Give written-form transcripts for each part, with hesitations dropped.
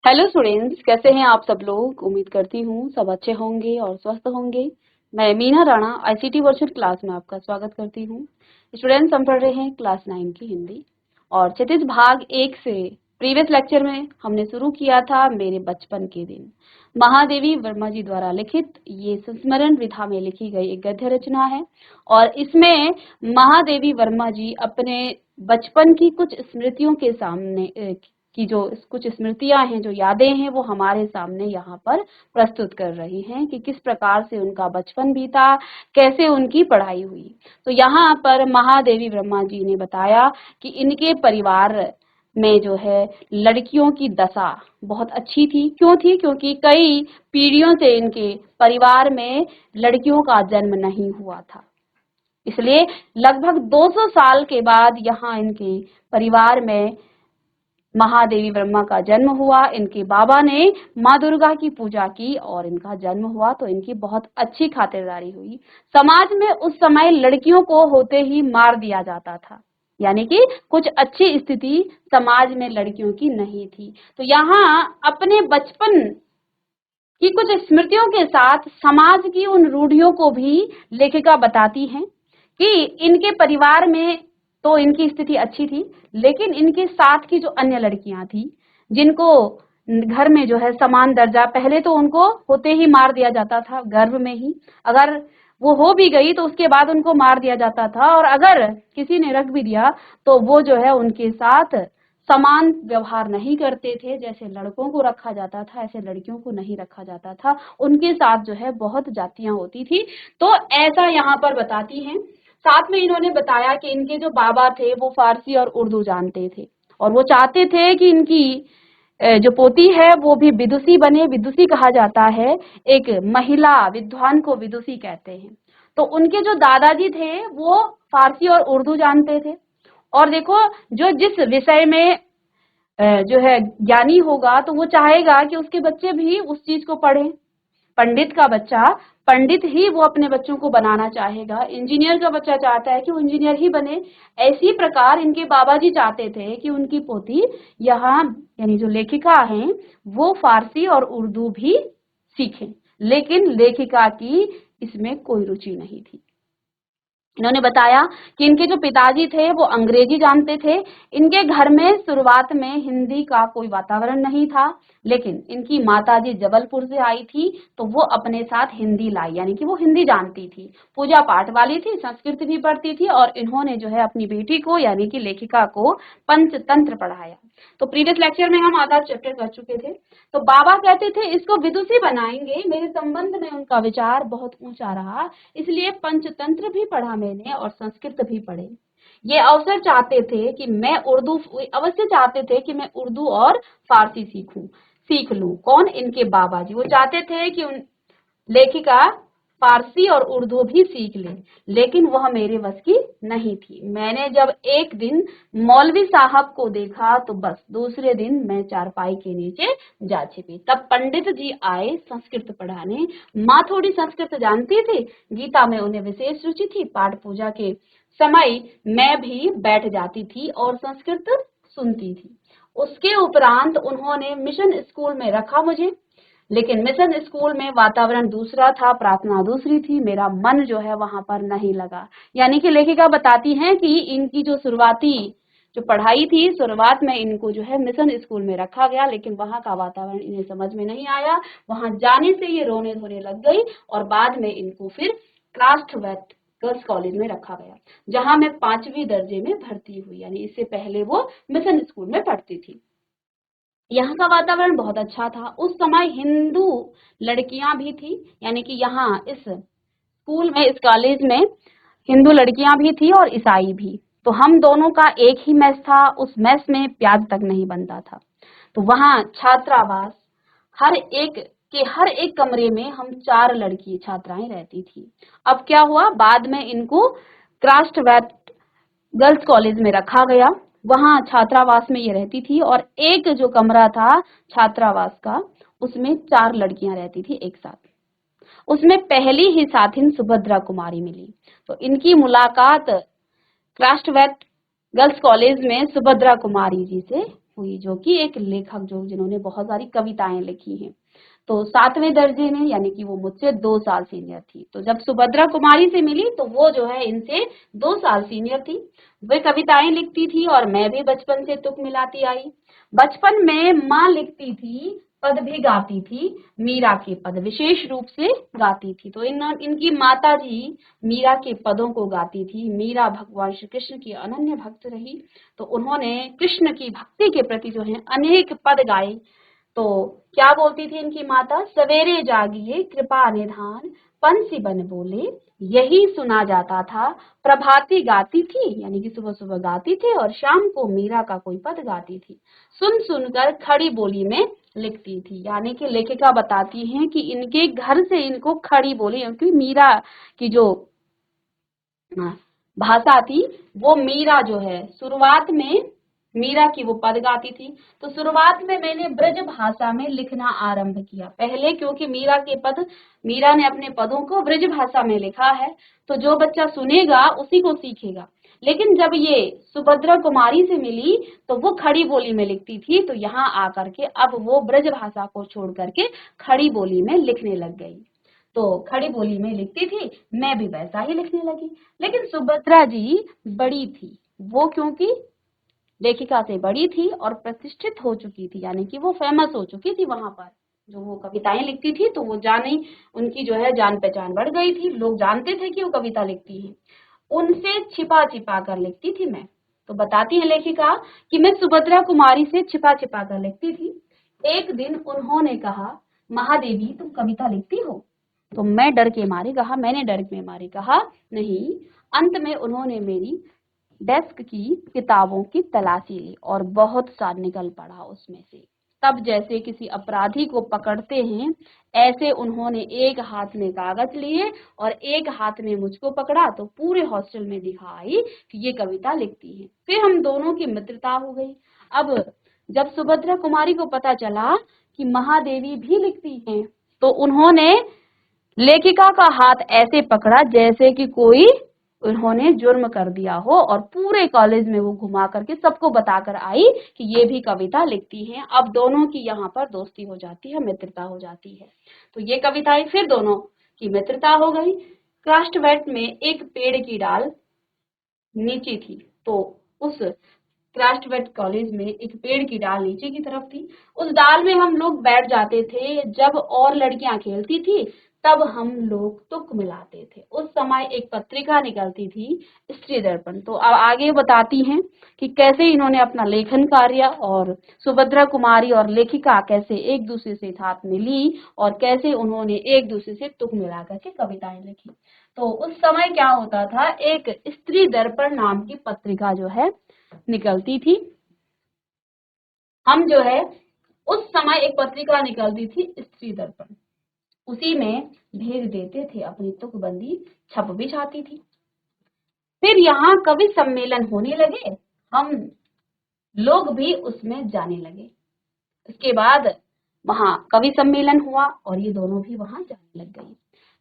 Hello students, कैसे हैं आप सब लोग। उम्मीद करती हूँ सब अच्छे होंगे और स्वस्थ होंगे। मैं Meena Rana ICT virtual class में आपका स्वागत करती हूँ। स्टूडेंट्स, हम पढ़ रहे हैं क्लास 9 की हिंदी और क्षितिज भाग 1 से प्रीवियस लेक्चर में हमने शुरू किया था मेरे बचपन के दिन। महादेवी वर्मा जी द्वारा लिखित ये संस्मरण विधा में लिखी गई एक गद्य रचना है और इसमें महादेवी वर्मा जी अपने बचपन की कुछ स्मृतियों के सामने की जो कुछ स्मृतियां हैं, जो यादें हैं, वो हमारे सामने यहाँ पर प्रस्तुत कर रही हैं कि किस प्रकार से उनका बचपन बीता, कैसे उनकी पढ़ाई हुई। तो यहाँ पर महादेवी वर्मा जी ने बताया कि इनके परिवार में जो है लड़कियों की दशा बहुत अच्छी थी। क्यों थी? क्योंकि कई पीढ़ियों से इनके परिवार में लड़कियों का जन्म नहीं हुआ था, इसलिए लगभग 200 साल के बाद यहाँ इनके परिवार में महादेवी वर्मा का जन्म हुआ। इनके बाबा ने माँ दुर्गा की पूजा की और इनका जन्म हुआ, तो इनकी बहुत अच्छी खातिरदारी हुई। समाज में उस समय लड़कियों को होते ही मार दिया जाता था, यानी कि कुछ अच्छी स्थिति समाज में लड़कियों की नहीं थी। तो यहाँ अपने बचपन की कुछ स्मृतियों के साथ समाज की उन रूढ़ियों को भी लेखिका बताती हैं कि इनके परिवार में तो इनकी स्थिति अच्छी थी, लेकिन इनके साथ की जो अन्य लड़कियां थी, जिनको घर में जो है समान दर्जा, पहले तो उनको होते ही मार दिया जाता था, गर्भ में ही। अगर वो हो भी गई तो उसके बाद उनको मार दिया जाता था, और अगर किसी ने रख भी दिया तो वो जो है उनके साथ समान व्यवहार नहीं करते थे। जैसे लड़कों को रखा जाता था ऐसे लड़कियों को नहीं रखा जाता था। उनके साथ जो है बहुत जातियां होती थी। तो ऐसा यहाँ पर बताती हैं। साथ में इन्होंने बताया कि इनके जो बाबा थे वो फारसी और उर्दू जानते थे और वो चाहते थे कि इनकी जो पोती है वो भी विदुषी बने। विदुषी कहा जाता है एक महिला विद्वान को विदुषी कहते हैं। तो उनके जो दादाजी थे वो फारसी और उर्दू जानते थे, और देखो जो जिस विषय में जो है ज्ञानी होगा तो वो चाहेगा कि उसके बच्चे भी उस चीज को पढ़ें। पंडित का बच्चा पंडित ही वो अपने बच्चों को बनाना चाहेगा। इंजीनियर का बच्चा चाहता है कि वो इंजीनियर ही बने। ऐसी प्रकार इनके बाबा जी चाहते थे कि उनकी पोती यहाँ, यानी जो लेखिका हैं, वो फारसी और उर्दू भी सीखें, लेकिन लेखिका की इसमें कोई रुचि नहीं थी। इन्होंने बताया कि इनके जो पिताजी थे वो अंग्रेजी जानते थे। इनके घर में शुरुआत में हिंदी का कोई वातावरण नहीं था, लेकिन इनकी माताजी जबलपुर से आई थी तो वो अपने साथ हिंदी लाई, यानी कि वो हिंदी जानती थी, पूजा पाठ वाली थी, संस्कृत भी पढ़ती थी, और इन्होंने जो है अपनी बेटी को, यानी कि लेखिका को, पंचतंत्र पढ़ाया। तो प्रीवियस लेक्चर में हम आधा चैप्टर कर चुके थे। तो बाबा कहते थे इसको विदुषी बनाएंगे। मेरे संबंध में उनका विचार बहुत ऊंचा रहा, इसलिए पंचतंत्र भी पढ़ा मैंने और संस्कृत भी पढ़े। ये अवसर चाहते थे कि मैं उर्दू, अवश्य चाहते थे कि मैं उर्दू और फारसी सीख लूं। कौन? इनके बाबा जी। वो चाहते थे कि उन लेखिका फारसी और उर्दू भी सीख ले, लेकिन वह मेरे बस की नहीं थी। मैंने जब एक दिन मौलवी साहब को देखा तो बस दूसरे दिन मैं चारपाई के नीचे जा छिपी। तब पंडित जी आए संस्कृत पढ़ाने। माँ थोड़ी संस्कृत जानती थी, गीता में उन्हें विशेष रुचि थी। पाठ पूजा के समय मैं भी बैठ जाती थी और संस्कृत सुनती थी। उसके उपरांत उन्होंने मिशन स्कूल में रखा मुझे, लेकिन मिशन स्कूल में वातावरण दूसरा था, प्रार्थना दूसरी थी, मेरा मन जो है वहां पर नहीं लगा। यानी कि लेखिका बताती हैं कि इनकी जो शुरुआती जो पढ़ाई थी, शुरुआत में इनको जो है मिशन स्कूल में रखा गया, लेकिन वहां का वातावरण इन्हें समझ में नहीं आया। वहां जाने से ये रोने धोने लग गई और बाद में इनको फिर क्राफ्टवर्थ गर्ल्स कॉलेज में रखा गया, जहां मैं 5वीं दर्जे में भर्ती हुई। यानी इससे पहले वो मिशन स्कूल में पढ़ती थी। यहाँ का वातावरण बहुत अच्छा था। उस समय हिंदू लड़कियां भी थी, यानी कि यहाँ इस स्कूल में, इस कॉलेज में हिंदू लड़कियां भी थी और ईसाई भी। तो हम दोनों का एक ही मेस था। उस मेस में प्याज तक नहीं बनता था। तो वहाँ छात्रावास, हर एक कमरे में हम 4 लड़की छात्राएं रहती थी। अब क्या हुआ, बाद में इनको क्राफ्टवर्थ गर्ल्स कॉलेज में रखा गया। वहां छात्रावास में ये रहती थी और एक जो कमरा था छात्रावास का, उसमें 4 लड़कियां रहती थी एक साथ। उसमें पहली ही साथिन सुभद्रा कुमारी मिली। तो इनकी मुलाकात क्राफ्टवर्थ गर्ल्स कॉलेज में सुभद्रा कुमारी जी से हुई, जो कि एक लेखक जिन्होंने बहुत सारी कविताएं लिखी हैं। तो 7वें दर्जे में, यानी कि वो मुझसे 2 साल सीनियर थी। तो जब सुभद्रा कुमारी से मिली तो वो जो है इनसे 2 साल सीनियर थी। वे कविताएं लिखती थी और मैं भी बचपन से तुक मिलाती आई। बचपन में माँ लिखती थी, पद भी गाती थी, मीरा के पद विशेष रूप से गाती थी। तो इनकी माता जी मीरा के पदों को गाती थी। मीरा भगवान श्री कृष्ण की अनन्य भक्त रही, तो उन्होंने कृष्ण की भक्ति के प्रति जो है अनेक पद गाए। तो क्या बोलती थी इनकी माता, सवेरे जागिए कृपा निधान, पंछी बन बोले यही सुना जाता था। प्रभाती गाती थी, यानी कि सुबह सुबह गाती थी, और शाम को मीरा का कोई पद गाती थी। सुन सुनकर खड़ी बोली में लिखती थी। यानी कि लेखिका बताती हैं कि इनके घर से इनको खड़ी बोली, क्योंकि मीरा की जो भाषा थी, वो मीरा जो है शुरुआत में मीरा की वो पद गाती थी। तो शुरुआत में मैंने ब्रज भाषा में लिखना आरंभ किया पहले, क्योंकि मीरा ने अपने पदों को ब्रज भाषा में लिखा है, तो जो बच्चा सुनेगा उसी को सीखेगा। लेकिन जब ये सुभद्रा कुमारी से मिली तो वो खड़ी बोली में लिखती थी, तो यहाँ आकर के अब वो ब्रज भाषा को छोड़ करके खड़ी बोली में लिखने लग गई। तो खड़ी बोली में लिखती थी, मैं भी वैसा ही लिखने लगी। लेकिन सुभद्रा जी बड़ी थी, वो क्योंकि लेखिका से बड़ी थी और प्रतिष्ठित हो चुकी थी, यानी कि वो फेमस हो चुकी थी वहां पर। जो वो कविताएं लिखती थी तो वो उनकी जो है जान पहचान बढ़ गई थी, लोग जानते थे कि वो कविता लिखती है। उनसे छिपा छिपा कर लिखती थी मैं। तो बताती है लेखिका कि मैं सुभद्रा कुमारी से छिपा छिपा कर लिखती थी। एक दिन उन्होंने कहा, महादेवी तुम कविता लिखती हो? तो मैंने डर के मारे कहा नहीं। अंत में उन्होंने मेरी डेस्क की किताबों की तलाशी ली और बहुत सा निकल पड़ा उसमें से। तब जैसे किसी अपराधी को पकड़ते हैं, ऐसे उन्होंने एक हाथ में कागज लिए और एक हाथ में मुझको पकड़ा, तो पूरे हॉस्टल में दिखाई कि ये कविता लिखती है। फिर हम दोनों की मित्रता हो गई। अब जब सुभद्रा कुमारी को पता चला कि महादेवी भी लिखती हैं, तो उन्होंने लेखिका का हाथ ऐसे पकड़ा जैसे कि कोई उन्होंने जुर्म कर दिया हो, और पूरे कॉलेज में वो घुमा करके सबको बताकर आई कि ये भी कविता लिखती हैं। अब दोनों की यहाँ पर दोस्ती हो जाती है, मित्रता हो जाती है। तो ये कविताएं फिर दोनों की मित्रता हो गई। क्राफ्टवेट में एक पेड़ की डाल नीचे थी, तो उस क्राफ्टवेट कॉलेज में एक पेड़ की डाल नीचे की तरफ थी। उस डाल में हम लोग बैठ जाते थे। जब और लड़कियां खेलती थी तब हम लोग तुक मिलाते थे। उस समय एक पत्रिका निकलती थी, स्त्री दर्पण। तो अब आगे बताती हैं कि कैसे इन्होंने अपना लेखन कार्य, और सुभद्रा कुमारी और लेखिका कैसे एक दूसरे से साथ मिली और कैसे उन्होंने एक दूसरे से तुक मिला करके कविताएं लिखी। तो उस समय क्या होता था, एक स्त्री दर्पण नाम की पत्रिका जो है निकलती थी। हम जो है उस समय एक पत्रिका निकलती थी स्त्री दर्पण, उसी में भेज देते थे अपनी तुकबंदी, छप भी जाती थी। फिर यहाँ कवि सम्मेलन होने लगे, हम लोग भी उसमें जाने लगे। इसके बाद वहां कवि सम्मेलन हुआ और ये दोनों भी वहां जाने लग गई।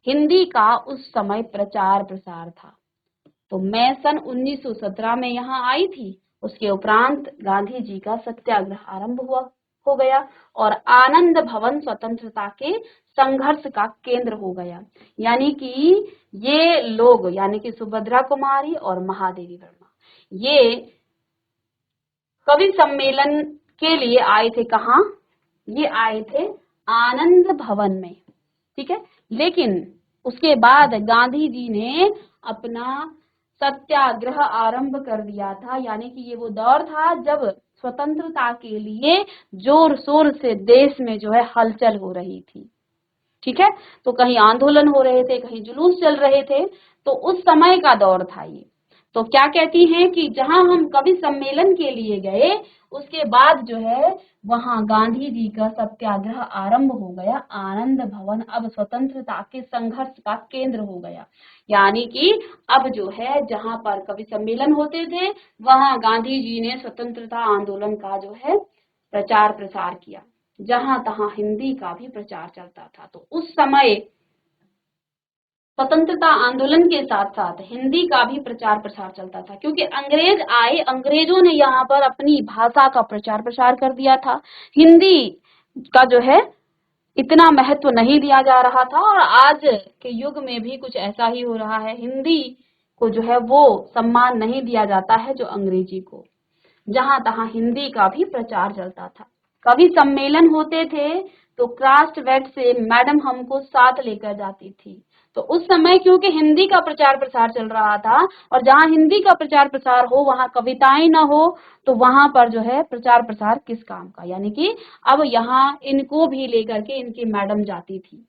हिंदी का उस समय प्रचार प्रसार था। तो मैं सन 1917 में यहाँ आई थी। उसके उपरांत गांधी जी का सत्याग्रह आरंभ हो गया और आनंद भवन स्वतंत्रता के संघर्ष का केंद्र हो गया। यानी कि ये लोग, यानी कि सुभद्रा कुमारी और महादेवी वर्मा, ये कवि सम्मेलन के लिए आए थे। कहाँ? ये आए थे आनंद भवन में, ठीक है। लेकिन उसके बाद गांधी जी ने अपना सत्याग्रह आरंभ कर दिया था। यानी कि ये वो दौर था जब स्वतंत्रता के लिए जोर शोर से देश में जो है हलचल हो रही थी, ठीक है। तो कहीं आंदोलन हो रहे थे, कहीं जुलूस चल रहे थे, तो उस समय का दौर था ये। तो क्या कहती हैं कि जहां हम कवि सम्मेलन के लिए गए, उसके बाद जो है वहां गांधी जी का सत्याग्रह आरंभ हो गया। आनंद भवन अब स्वतंत्रता के संघर्ष का केंद्र हो गया। यानी कि अब जो है जहां पर कवि सम्मेलन होते थे, वहां गांधी जी ने स्वतंत्रता आंदोलन का जो है प्रचार प्रसार किया। जहां तहां हिंदी का भी प्रचार चलता था। तो उस समय स्वतंत्रता आंदोलन के साथ साथ हिंदी का भी प्रचार प्रसार चलता था, क्योंकि अंग्रेज आए, अंग्रेजों ने यहाँ पर अपनी भाषा का प्रचार प्रसार कर दिया था। हिंदी का जो है इतना महत्व नहीं दिया जा रहा था, और आज के युग में भी कुछ ऐसा ही हो रहा है। हिंदी को जो है वो सम्मान नहीं दिया जाता है जो अंग्रेजी को। जहां तहां हिंदी का भी प्रचार चलता था। कवि सम्मेलन होते थे तो क्राफ्टवर्क से मैडम हमको साथ लेकर जाती थी। तो उस समय क्योंकि हिंदी का प्रचार प्रसार चल रहा था, और जहां हिंदी का प्रचार प्रसार हो वहां कविताएं ना हो, तो वहां पर जो है प्रचार प्रसार किस काम का। यानी कि अब यहाँ इनको भी लेकर के इनकी मैडम जाती थी,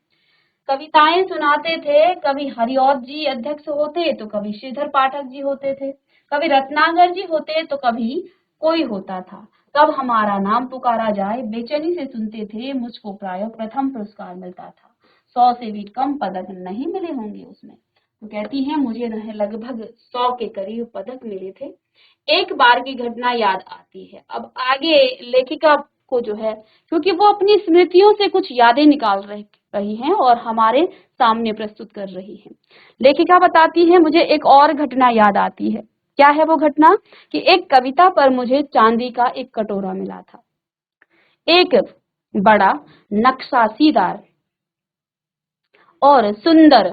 कविताएं सुनाते थे। कवि हरिऔध जी अध्यक्ष होते तो कवि श्रीधर पाठक जी होते थे, कवि रत्नाकर जी होते तो कभी कोई होता था। कब हमारा नाम पुकारा जाए बेचैनी से सुनते थे, मुझको प्राय प्रथम पुरस्कार मिलता था। 100 से भी कम पदक नहीं मिले होंगे उसमें। तो कहती हैं मुझे लगभग 100 के करीब पदक मिले थे। एक बार की घटना याद आती है। अब आगे लेखिका को जो है, क्योंकि वो अपनी स्मृतियों से कुछ यादें निकाल रही हैं और हमारे सामने प्रस्तुत कर रही हैं। लेखिका बताती है मुझे एक और घटना याद आती है। क्या है वो घटना? कि एक कविता पर मुझे चांदी का एक कटोरा मिला था, एक बड़ा नक्काशीदार और सुंदर।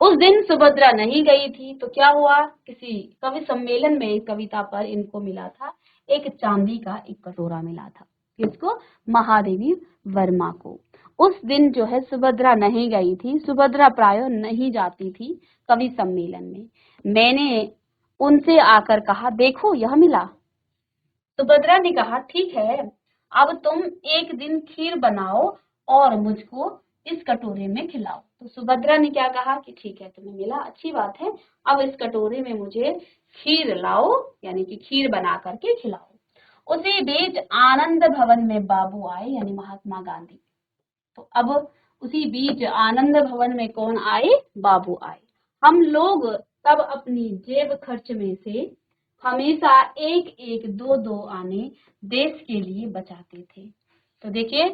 उस दिन सुभद्रा नहीं गई थी, तो क्या हुआ, किसी कवि सम्मेलन में कविता पर इनको मिला था एक चांदी का एक कटोरा मिला था। किसको? महादेवी वर्मा को। उस दिन जो है सुभद्रा नहीं गई थी, सुभद्रा प्राय नहीं जाती थी कवि सम्मेलन में। मैंने उनसे आकर कहा देखो यह मिला। सुभद्रा ने कहा ठीक है, अब तुम एक दिन खीर बनाओ और मुझको इस कटोरे में खिलाओ। तो सुभद्रा ने क्या कहा कि ठीक है, तुम्हें मिला, अच्छी बात है, अब इस कटोरे में मुझे खीर लाओ, यानी कि खीर बना करके खिलाओ। उसी बीच आनंद भवन में बाबू आए, यानी महात्मा गांधी। तो अब उसी बीच आनंद भवन में कौन आए? बाबू आए। हम लोग तब अपनी जेब खर्च में से हमेशा एक एक दो दो आने देश के लिए बचाते थे। तो देखिए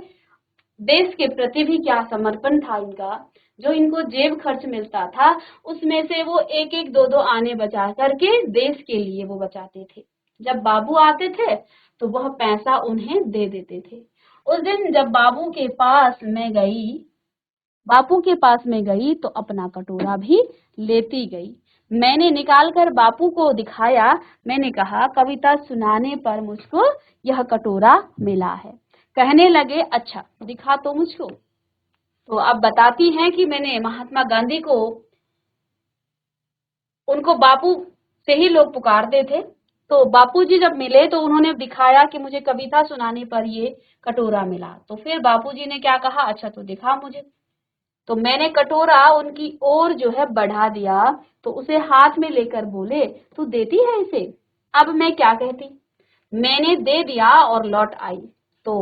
देश के प्रति भी क्या समर्पण था इनका। जो इनको जेब खर्च मिलता था उसमें से वो एक एक दो दो आने बचा करके देश के लिए वो बचाते थे। जब बाबू आते थे तो वह पैसा उन्हें दे देते थे। उस दिन जब बापू के पास में गई तो अपना कटोरा भी लेती गई। मैंने निकाल कर बापू को दिखाया। मैंने कहा कविता सुनाने पर मुझको यह कटोरा मिला है। कहने लगे अच्छा दिखा तो मुझको। तो अब बताती हैं कि मैंने महात्मा गांधी को, उनको बापू से ही लोग पुकारते थे, तो बापूजी जब मिले तो उन्होंने दिखाया कि मुझे कविता सुनाने पर ये कटोरा मिला। तो फिर बापूजी ने क्या कहा, अच्छा तो दिखा मुझे। तो मैंने कटोरा उनकी ओर जो है बढ़ा दिया, तो उसे हाथ में लेकर बोले तू देती है इसे? अब मैं क्या कहती, मैंने दे दिया और लौट आई। तो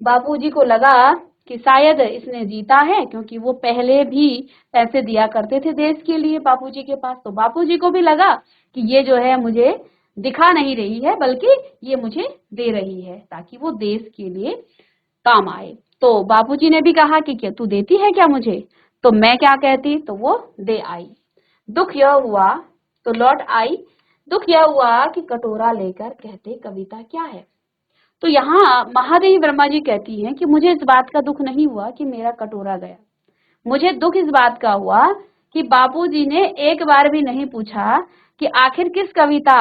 बापूजी को लगा कि शायद इसने जीता है, क्योंकि वो पहले भी पैसे दिया करते थे देश के लिए बापूजी के पास। तो बापूजी को भी लगा कि ये जो है मुझे दिखा नहीं रही है, बल्कि ये मुझे दे रही है ताकि वो देश के लिए काम आए। तो बापूजी ने भी कहा कि क्या तू देती है क्या मुझे? तो मैं क्या कहती, तो वो दे आई। दुख यह हुआ, तो लौट आई। दुख यह हुआ कि कटोरा लेकर कहते कविता क्या है। तो यहाँ महादेवी वर्मा जी कहती हैं कि मुझे इस बात का दुख नहीं हुआ कि मेरा कटोरा गया, मुझे दुख इस बात का हुआ कि बापूजी ने एक बार भी नहीं पूछा कि आखिर किस कविता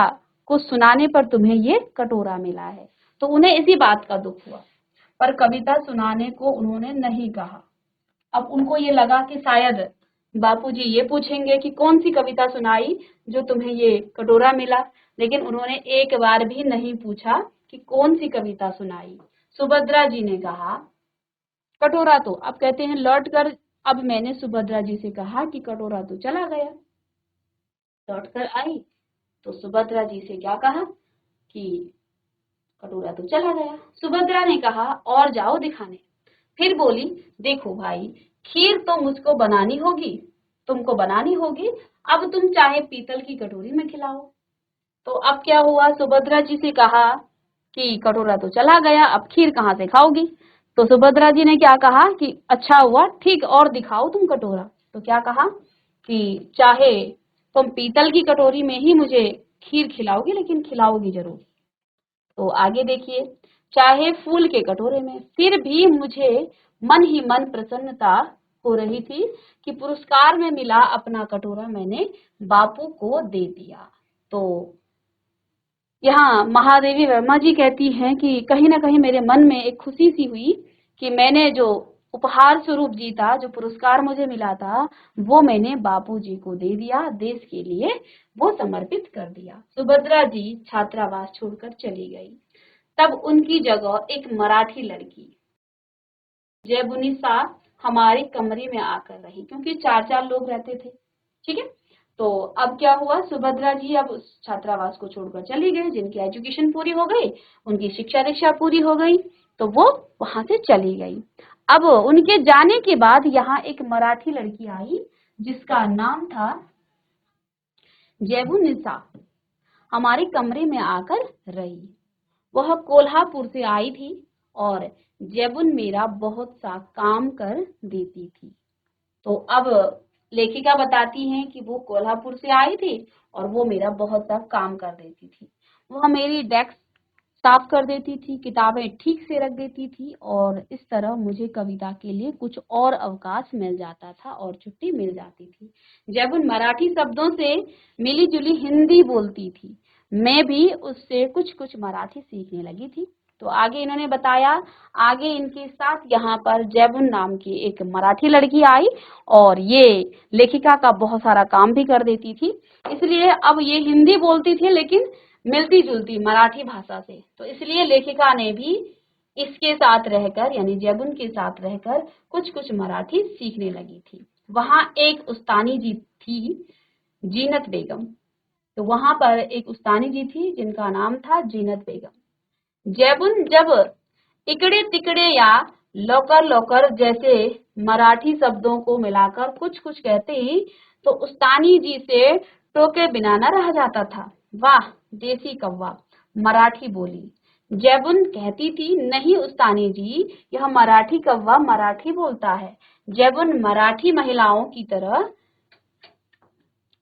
को सुनाने पर तुम्हें ये कटोरा मिला है। तो उन्हें इसी बात का दुख हुआ, पर कविता सुनाने को उन्होंने नहीं कहा। अब उनको ये लगा कि शायद बापूजी ये पूछेंगे कि कौन सी कविता सुनाई जो तुम्हें ये कटोरा मिला, लेकिन उन्होंने एक बार भी नहीं पूछा कि कौन सी कविता सुनाई। सुभद्रा जी ने कहा कटोरा तो, अब कहते हैं लौट कर, अब मैंने सुभद्रा जी से कहा कि कटोरा तो चला गया। लौट कर आई तो सुभद्रा जी से क्या कहा कि कटोरा तो चला गया। सुभद्रा ने कहा और जाओ दिखाने। फिर बोली देखो भाई, खीर तो मुझको बनानी होगी, तुमको बनानी होगी, अब तुम चाहे पीतल की कटोरी में खिलाओ। तो अब क्या हुआ, सुभद्रा जी से कहा कि कटोरा तो चला गया, अब खीर कहाँ से खाओगी? तो सुभद्रा जी ने क्या कहा कि अच्छा हुआ, ठीक, और दिखाओ तुम कटोरा। तो क्या कहा कि चाहे तुम पीतल की कटोरी में ही मुझे खीर खिलाओगी, लेकिन खिलाओगी जरूर। तो आगे देखिए, चाहे फूल के कटोरे में, फिर भी मुझे मन ही मन प्रसन्नता हो रही थी कि पुरस्कार में मिला अपना कटोरा मैंने बापू को दे दिया। तो यहाँ महादेवी वर्मा जी कहती हैं कि कहीं ना कहीं मेरे मन में एक खुशी सी हुई कि मैंने जो उपहार स्वरूप जीता, जो पुरस्कार मुझे मिला था, वो मैंने बापू जी को दे दिया, देश के लिए वो समर्पित कर दिया। सुभद्रा जी छात्रावास छोड़कर चली गई। तब उनकी जगह एक मराठी लड़की जयबुनिसा हमारे कमरे में आकर रही, क्योंकि 4-4 लोग रहते थे। ठीक है, तो अब क्या हुआ, सुभद्रा जी अब उस छात्रावास को छोड़कर चली गई, जिनकी एजुकेशन पूरी हो गई, उनकी शिक्षा दीक्षा पूरी हो गई, तो वो वहां से चली गई। अब उनके जाने के बाद यहाँ एक मराठी लड़की आई जिसका नाम था जयबुनिसा, हमारे कमरे में आकर रही। वह कोल्हापुर से आई थी और जेबुन मेरा बहुत सा काम कर देती थी। तो अब लेखिका बताती हैं कि वो कोल्हापुर से आई थी और वो मेरा बहुत सा काम कर देती थी। वह मेरी डेस्क साफ कर देती थी, किताबें ठीक से रख देती थी, और इस तरह मुझे कविता के लिए कुछ और अवकाश मिल जाता था और छुट्टी मिल जाती थी। जेबुन मराठी शब्दों से मिली जुली हिंदी बोलती थी। मैं भी उससे कुछ कुछ मराठी सीखने लगी थी। तो आगे इन्होंने बताया, आगे इनके साथ यहाँ पर जैबुन नाम की एक मराठी लड़की आई और ये लेखिका का बहुत सारा काम भी कर देती थी। इसलिए अब ये हिंदी बोलती थी लेकिन मिलती जुलती मराठी भाषा से, तो इसलिए लेखिका ने भी इसके साथ रहकर, यानी जैबुन के साथ रहकर कुछ कुछ मराठी सीखने लगी थी। वहां एक उस्तानी जी थी, जीनत बेगम। तो वहां पर एक उस्तानी जी थी जिनका नाम था जीनत बेगम। जैबुन जब इकड़े तिकड़े या लौकर लौकर जैसे मराठी शब्दों को मिलाकर कुछ कुछ कहते ही तो उस्तानी जी से टोके बिना न रह जाता था। वाह देसी कौवा, मराठी बोली। जैबुन कहती थी, नहीं उस्तानी जी, यह मराठी कौवा मराठी बोलता है। जैबुन मराठी महिलाओं की तरह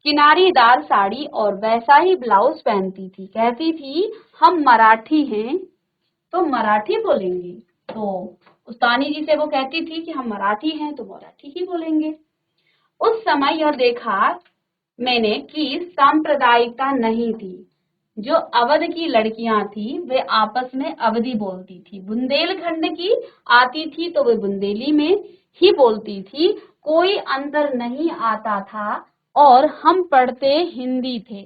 किनारीदार साड़ी और वैसा ही ब्लाउज पहनती थी। कहती थी, हम मराठी हैं तो मराठी बोलेंगे। तो उस्तानी जी से वो कहती थी कि हम मराठी हैं तो मराठी ही बोलेंगे। उस समय यह देखा मैंने कि सांप्रदायिकता नहीं थी। जो अवध की लड़कियां थी वे आपस में अवधी बोलती थी, बुंदेलखंड की आती थी तो वे बुंदेली में ही बोलती थी, कोई अंतर नहीं आता था और हम पढ़ते हिंदी थे।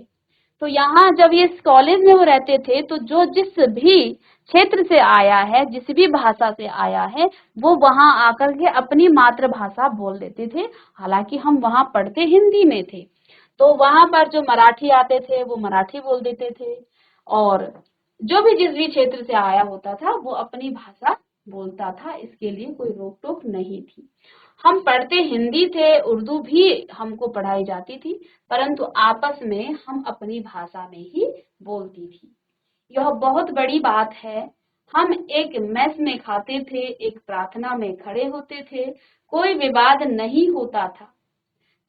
तो यहाँ जब ये कॉलेज में वो रहते थे तो जो जिस भी क्षेत्र से आया है, जिस भी भाषा से आया है, वो वहां आकर के अपनी मातृभाषा बोल देते थे। हालांकि हम वहां पढ़ते हिंदी में थे, तो वहां पर जो मराठी आते थे वो मराठी बोल देते थे, और जो भी जिस भी क्षेत्र से आया होता था वो अपनी भाषा बोलता था। इसके लिए कोई रोक टोक नहीं थी। हम पढ़ते हिंदी थे, उर्दू भी हमको पढ़ाई जाती थी, परंतु आपस में हम अपनी भाषा में ही बोलती थी। यह बहुत बड़ी बात है। हम एक मेस में खाते थे, एक प्रार्थना में खड़े होते थे, कोई विवाद नहीं होता था।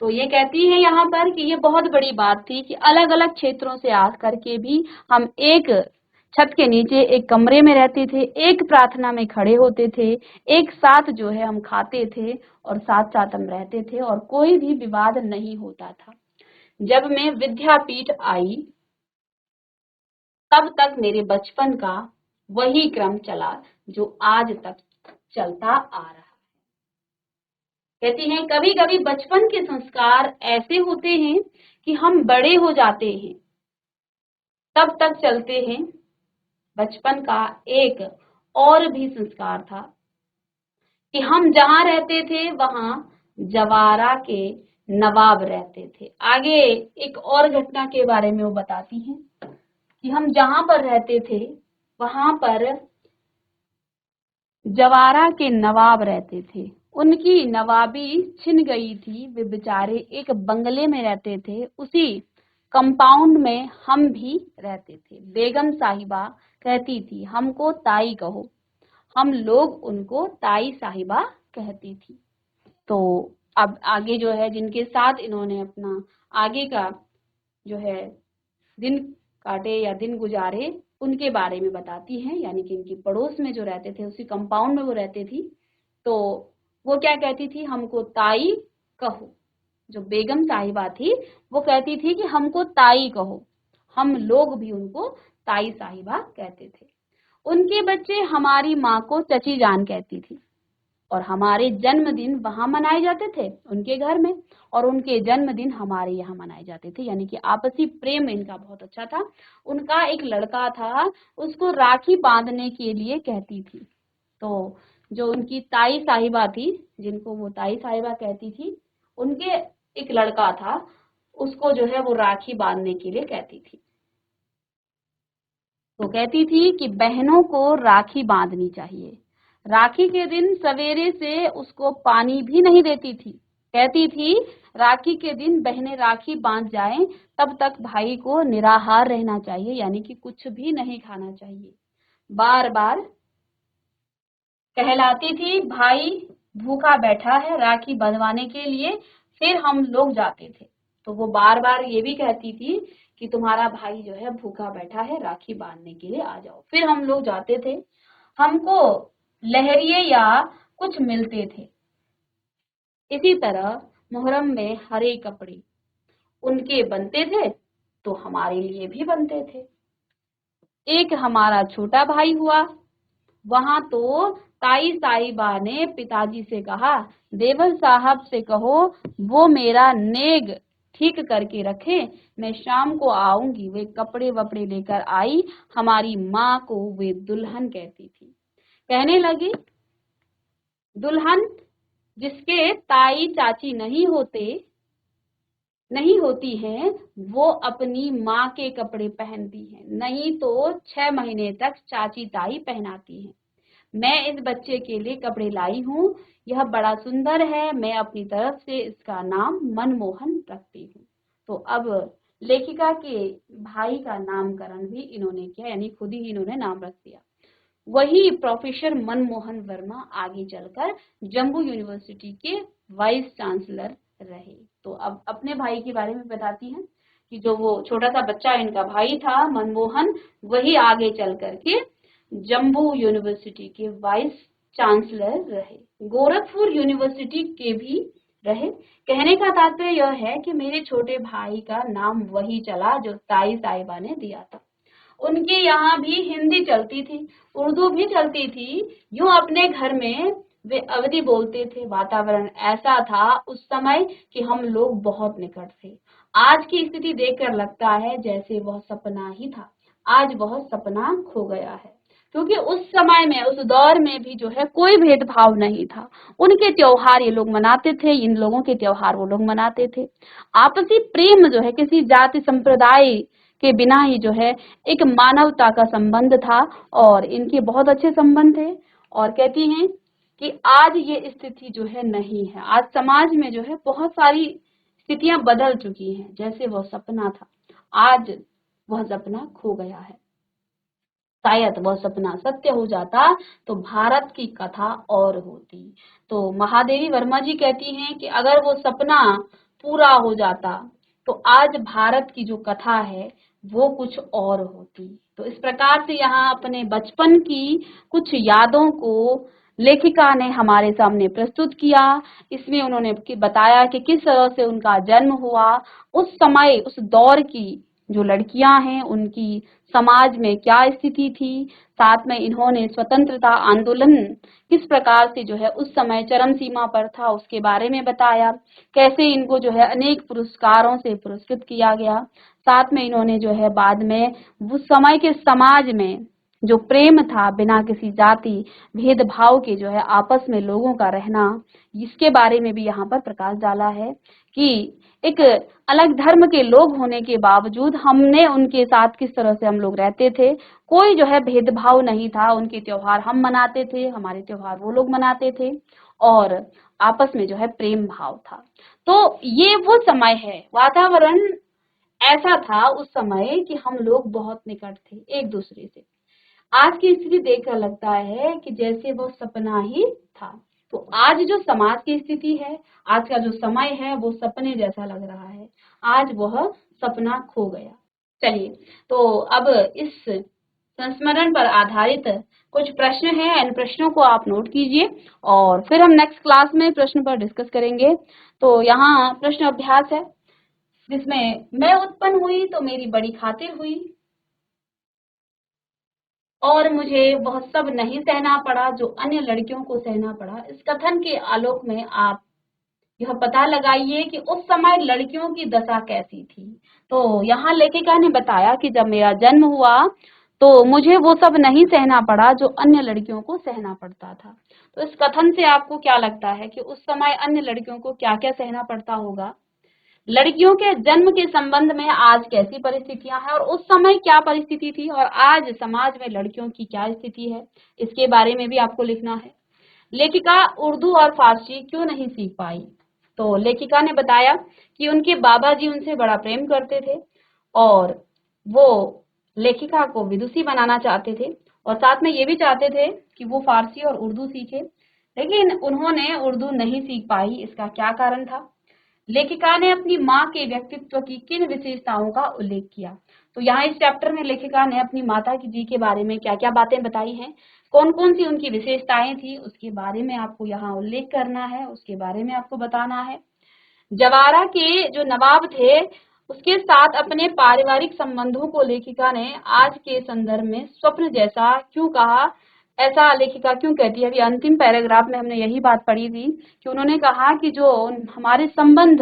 तो ये कहती है यहाँ पर कि ये बहुत बड़ी बात थी कि अलग अलग क्षेत्रों से आ करके भी हम एक छत के नीचे एक कमरे में रहते थे, एक प्रार्थना में खड़े होते थे, एक साथ जो है हम खाते थे और साथ साथ हम रहते थे और कोई भी विवाद नहीं होता था। जब मैं विद्यापीठ आई तब तक मेरे बचपन का वही क्रम चला जो आज तक चलता आ रहा। कहती हैं, कभी कभी बचपन के संस्कार ऐसे होते हैं कि हम बड़े हो जाते हैं तब तक चलते हैं। बचपन का एक और भी संस्कार था कि हम जहां रहते थे वहां जवारा के नवाब रहते थे। आगे एक और घटना के बारे में वो बताती हैं कि हम जहां पर रहते थे वहां पर जवारा के नवाब रहते थे। उनकी नवाबी छिन गई थी, वे बेचारे एक बंगले में रहते थे, उसी कंपाउंड में हम भी रहते थे। बेगम साहिबा कहती थी, हमको ताई कहो। हम लोग उनको ताई साहिबा कहती थी। तो अब आगे जो है जिनके साथ इन्होंने अपना आगे का जो है दिन काटे या दिन गुजारे उनके बारे में बताती हैं, यानी कि इनकी पड़ोस में जो रहते थे, उसी कंपाउंड में वो रहती थी। तो वो क्या कहती थी, हमको ताई कहो। जो बेगम साहिबा थी वो कहती थी कि हमको ताई कहो। हम लोग भी उनको ताई साहिबा कहते थे। उनके बच्चे हमारी माँ को चची जान कहती थी और हमारे जन्मदिन वहां मनाए जाते थे उनके घर में, और उनके जन्मदिन हमारे यहाँ मनाए जाते थे। यानी कि आपसी प्रेम इनका बहुत अच्छा था। उनका एक लड़का था, उसको राखी बांधने के लिए कहती थी। तो जो उनकी ताई साहिबा थी, जिनको वो ताई साहिबा कहती थी, उनके एक लड़का था, उसको जो है वो राखी बांधने के लिए कहती थी। तो कहती थी कि बहनों को राखी बांधनी चाहिए। राखी के दिन सवेरे से उसको पानी भी नहीं देती थी। कहती थी राखी के दिन बहनें राखी बांध जाएं तब तक भाई को निराहार रहना चाहिए, यानी कि कुछ भी नहीं खाना चाहिए। बार बार कहलाती थी भाई भूखा बैठा है राखी बंधवाने के लिए। फिर हम लोग जाते थे, तो वो बार बार ये भी कहती थी कि तुम्हारा भाई जो है भूखा बैठा है, राखी बांधने के लिए आ जाओ। फिर हम लोग जाते थे, हमको लहरिये या कुछ मिलते थे। इसी तरह मुहर्रम में हरे कपड़े उनके बनते थे तो हमारे लिए भी बनते थे। एक हमारा छोटा भाई हुआ, वहां तो ताई साहिबा ने पिताजी से कहा, देवर साहब से कहो वो मेरा नेग ठीक करके रखे, मैं शाम को आऊंगी। वे कपड़े वपड़े लेकर आई। हमारी माँ को वे दुल्हन कहती थी। कहने लगी, दुल्हन जिसके ताई चाची नहीं होती हैं, वो अपनी माँ के कपड़े पहनती हैं, नहीं तो 6 महीने तक चाची ताई पहनाती हैं। मैं इस बच्चे के लिए कपड़े लाई हूँ, यह बड़ा सुंदर है, मैं अपनी तरफ से इसका नाम मनमोहन रखती हूँ। तो अब लेखिका के भाई का नामकरण भी इन्होंने किया, यानी खुद ही इन्होंने नाम रख दिया। वही प्रोफेसर मनमोहन वर्मा आगे चलकर जम्मू यूनिवर्सिटी के वाइस चांसलर रहे। तो अब अपने भाई के बारे में बताती हैं कि जो वो छोटा सा बच्चा इनका भाई था मनमोहन, वही आगे चल करके जम्मू यूनिवर्सिटी के वाइस चांसलर रहे, गोरखपुर यूनिवर्सिटी के भी रहे। कहने का तात्पर्य यह है कि मेरे छोटे भाई का नाम वही चला जो ताई साहिबा ने दिया था। उनके यहाँ भी हिंदी चलती थी, उर्दू भी चलती थी। यूं अपने घर में वे अवधी बोलते थे। वातावरण ऐसा था उस समय कि हम लोग बहुत निकट थे। आज की स्थिति देखकर लगता है जैसे वह सपना ही था। आज वह सपना खो गया है, क्योंकि उस समय में, उस दौर में भी जो है कोई भेदभाव नहीं था। उनके त्योहार ये लोग मनाते थे, इन लोगों के त्योहार वो लोग मनाते थे। आपसी प्रेम जो है किसी जाति संप्रदाय के बिना ही जो है एक मानवता का संबंध था, और इनके बहुत अच्छे संबंध थे। और कहती हैं कि आज ये स्थिति जो है नहीं है। आज समाज में जो है बहुत सारी स्थितियां बदल चुकी हैं। जैसे वह सपना था, आज वह सपना खो गया है। शायद वह सपना सत्य हो जाता तो भारत की कथा और होती। तो महादेवी वर्मा जी कहती हैं कि अगर वो सपना पूरा हो जाता तो आज भारत की जो कथा है वो कुछ और होती। तो इस प्रकार से यहाँ अपने बचपन की कुछ यादों को लेखिका ने हमारे सामने प्रस्तुत किया। इसमें उन्होंने बताया कि किस तरह से उनका जन्म हुआ, उस समय, उस दौर की जो लड़कियां हैं उनकी समाज में क्या स्थिति थी। साथ में इन्होंने स्वतंत्रता आंदोलन किस प्रकार से जो है उस समय चरम सीमा पर था उसके बारे में बताया। कैसे इनको जो है अनेक पुरस्कारों से पुरस्कृत किया गया। साथ में इन्होंने जो है बाद में उस समय के समाज में जो प्रेम था बिना किसी जाति भेदभाव के जो है आपस में लोगों का रहना, इसके बारे में भी यहाँ पर प्रकाश डाला है कि एक अलग धर्म के लोग होने के बावजूद हमने उनके साथ किस तरह से हम लोग रहते थे। कोई जो है भेदभाव नहीं था। उनके त्योहार हम मनाते थे, हमारे त्योहार वो लोग मनाते थे, और आपस में जो है प्रेम भाव था। तो ये वो समय है, वातावरण ऐसा था उस समय कि हम लोग बहुत निकट थे एक दूसरे से। आज की स्थिति देखकर लगता है कि जैसे वो सपना ही था। तो आज जो समाज की स्थिति है, आज का जो समय है, वो सपने जैसा लग रहा है। आज वह सपना खो गया। चलिए, तो अब इस संस्मरण पर आधारित कुछ प्रश्न हैं, इन प्रश्नों को आप नोट कीजिए और फिर हम नेक्स्ट क्लास में प्रश्न पर डिस्कस करेंगे। तो यहाँ प्रश्न अभ्यास है, जिसमें मैं उत्पन्न हुई तो मेरी बड़ी खातिर हुई और मुझे वह सब नहीं सहना पड़ा जो अन्य लड़कियों को सहना पड़ा। इस कथन के आलोक में आप यह पता लगाइए कि उस समय लड़कियों की दशा कैसी थी। तो यहाँ लेखिका ने बताया कि जब मेरा जन्म हुआ तो मुझे वो सब नहीं सहना पड़ा जो अन्य लड़कियों को सहना पड़ता था। तो इस कथन से आपको क्या लगता है कि उस समय अन्य लड़कियों को क्या क्या सहना पड़ता होगा? लड़कियों के जन्म के संबंध में आज कैसी परिस्थितियां हैं और उस समय क्या परिस्थिति थी और आज समाज में लड़कियों की क्या स्थिति है, इसके बारे में भी आपको लिखना है। लेखिका उर्दू और फारसी क्यों नहीं सीख पाई? तो लेखिका ने बताया कि उनके बाबा जी उनसे बड़ा प्रेम करते थे और वो लेखिका को विदुषी बनाना चाहते थे और साथ में ये भी चाहते थे कि वो फारसी और उर्दू सीखे, लेकिन उन्होंने उर्दू नहीं सीख पाई। इसका क्या कारण था? लेखिका ने अपनी माँ के व्यक्तित्व की किन विशेषताओं का उल्लेख किया? तो यहाँ इस चैप्टर में लेखिका ने अपनी माता जी के बारे में क्या क्या बातें बताई हैं, कौन कौन सी उनकी विशेषताएं थी, उसके बारे में आपको यहाँ उल्लेख करना है, उसके बारे में आपको बताना है। जवारा के जो नवाब थे उसके साथ अपने पारिवारिक संबंधों को लेखिका ने आज के संदर्भ में स्वप्न जैसा क्यों कहा? ऐसा लेखिका क्यों कहती है? अभी अंतिम पैराग्राफ में हमने यही बात पढ़ी थी कि उन्होंने कहा कि जो हमारे संबंध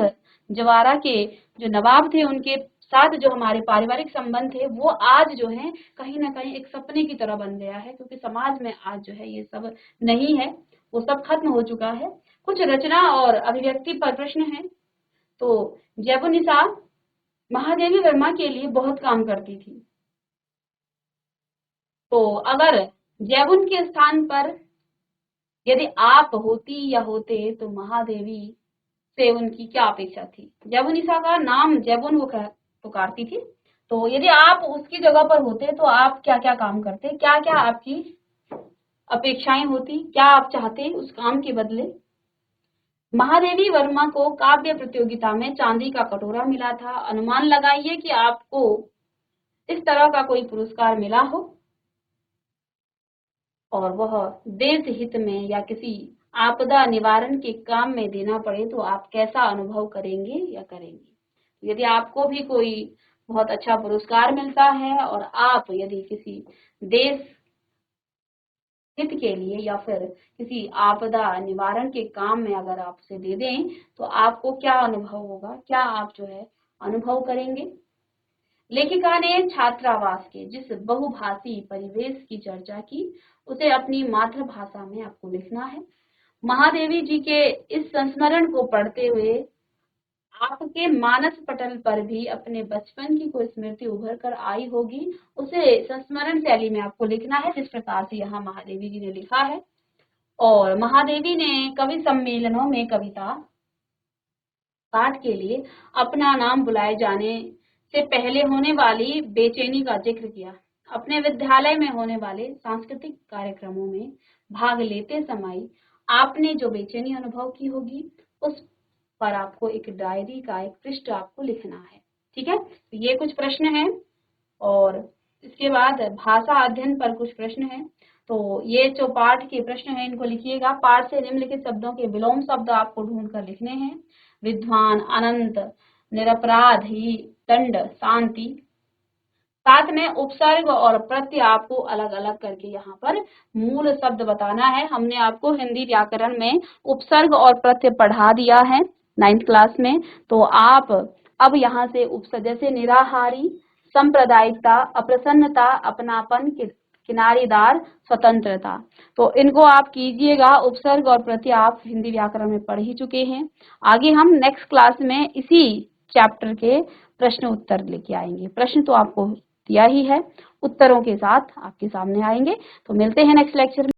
जवारा के जो नवाब थे उनके साथ जो हमारे पारिवारिक संबंध थे वो आज जो है कहीं ना कहीं एक सपने की तरह बन गया है, क्योंकि समाज में आज जो है ये सब नहीं है, वो सब खत्म हो चुका है। कुछ रचना और अभिव्यक्ति पर प्रश्न है। तो जैबुनिसा महादेवी वर्मा के लिए बहुत काम करती थी। तो अगर जैबुन के स्थान पर यदि आप होती या होते तो महादेवी से उनकी क्या अपेक्षा थी? जैबुनिसा का नाम जैबुन वो पुकारती थी, तो यदि आप उसकी जगह पर होते तो आप क्या क्या काम करते, क्या क्या आपकी अपेक्षाएं होती, क्या आप चाहते उस काम के बदले? महादेवी वर्मा को काव्य प्रतियोगिता में चांदी का कटोरा मिला था। अनुमान लगाइए कि आपको इस तरह का कोई पुरस्कार मिला हो और वह देश हित में या किसी आपदा निवारण के काम में देना पड़े तो आप कैसा अनुभव करेंगे या करेंगे? यदि आपको भी कोई बहुत अच्छा पुरस्कार मिलता है और आप यदि किसी देश हित के लिए या फिर किसी आपदा निवारण के काम में अगर आप उसे दे दें तो आपको क्या अनुभव होगा, क्या आप जो है अनुभव करेंगे? लेखिका ने छात्रावास के जिस बहुभाषी परिवेश की चर्चा की उसे अपनी मातृभाषा में आपको लिखना है। महादेवी जी के इस संस्मरण को पढ़ते हुए आपके मानस पटल पर भी अपने बचपन की कोई स्मृति उभर कर आई होगी, उसे संस्मरण शैली में आपको लिखना है जिस प्रकार से यहाँ महादेवी जी ने लिखा है। और महादेवी ने कवि सम्मेलनों में कविता पाठ के लिए अपना नाम बुलाए जाने से पहले होने वाली बेचैनी का जिक्र किया। अपने विद्यालय में होने वाले सांस्कृतिक कार्यक्रमों में भाग लेते समय आपने जो बेचैनी अनुभव की होगी उस पर आपको एक डायरी का एक पृष्ठ आपको लिखना है। ठीक है, तो ये कुछ प्रश्न हैं और इसके बाद भाषा अध्ययन पर कुछ प्रश्न हैं। तो ये जो पाठ के प्रश्न हैं इनको लिखिएगा। पाठ से निम्नलिखित शब्दों के विलोम शब्द आपको ढूंढ कर लिखने हैं। विद्वान, अनंत, निरपराधी, दंड, शांति। साथ में उपसर्ग और प्रत्यय आपको अलग अलग करके यहाँ पर मूल शब्द बताना है। हमने आपको हिंदी व्याकरण में उपसर्ग और प्रत्यय पढ़ा दिया है 9th क्लास में, तो आप अब यहाँ से उपसर्ग जैसे निराहारी, सांप्रदायिकता, अप्रसन्नता, अपनापन, किनारेदार, स्वतंत्रता, तो इनको आप कीजिएगा। उपसर्ग और प्रत्यय आप हिंदी व्याकरण में पढ़ ही चुके हैं। आगे हम नेक्स्ट क्लास में इसी चैप्टर के प्रश्न उत्तर लेके आएंगे। प्रश्न तो आपको दिया ही है, उत्तरों के साथ आपके सामने आएंगे। तो मिलते हैं नेक्स्ट लेक्चर में।